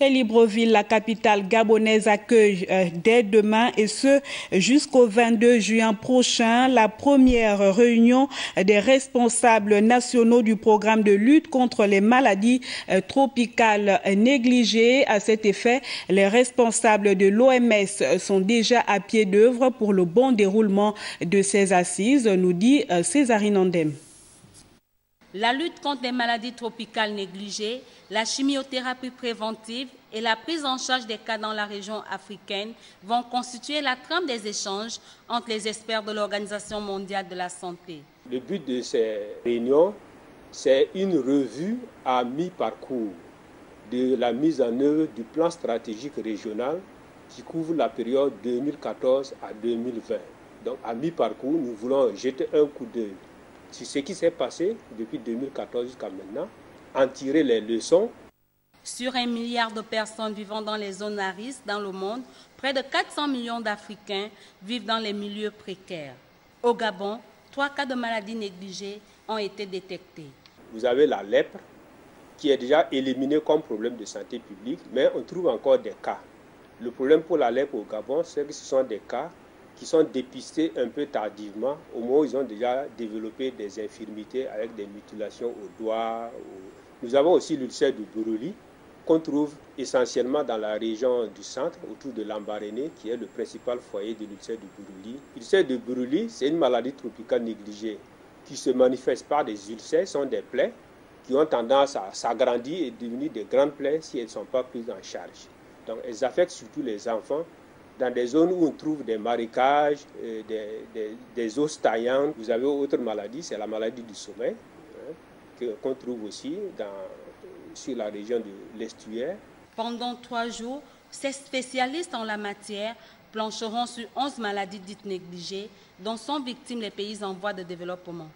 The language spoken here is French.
Et Libreville, la capitale gabonaise, accueille dès demain et ce jusqu'au 22 juin prochain la première réunion des responsables nationaux du programme de lutte contre les maladies tropicales négligées. À cet effet, les responsables de l'OMS sont déjà à pied d'œuvre pour le bon déroulement de ces assises, nous dit Césarine Andem. La lutte contre les maladies tropicales négligées, la chimiothérapie préventive et la prise en charge des cas dans la région africaine vont constituer la trame des échanges entre les experts de l'Organisation mondiale de la santé. Le but de ces réunions, c'est une revue à mi-parcours de la mise en œuvre du plan stratégique régional qui couvre la période 2014 à 2020. Donc à mi-parcours, nous voulons jeter un coup d'œil sur ce qui s'est passé depuis 2014 jusqu'à maintenant, en tirer les leçons. Sur 1 milliard de personnes vivant dans les zones à risque dans le monde, près de 400 millions d'Africains vivent dans les milieux précaires. Au Gabon, 3 cas de maladies négligées ont été détectés. Vous avez la lèpre qui est déjà éliminée comme problème de santé publique, mais on trouve encore des cas. Le problème pour la lèpre au Gabon, c'est que ce sont des cas qui sont dépistés un peu tardivement, au moment où ils ont déjà développé des infirmités avec des mutilations aux doigts. Nous avons aussi l'ulcère de Buruli, qu'on trouve essentiellement dans la région du centre, autour de Lambaréné, qui est le principal foyer de l'ulcère de Buruli. L'ulcère de Buruli, c'est une maladie tropicale négligée qui se manifeste par des ulcères, sont des plaies qui ont tendance à s'agrandir et devenir des grandes plaies si elles ne sont pas prises en charge. Donc elles affectent surtout les enfants, dans des zones où on trouve des marécages, des eaux stagnantes. Vous avez autre maladie, c'est la maladie du sommeil, qu'on trouve aussi sur la région de l'estuaire. Pendant 3 jours, ces spécialistes en la matière plancheront sur 11 maladies dites négligées, dont sont victimes les pays en voie de développement.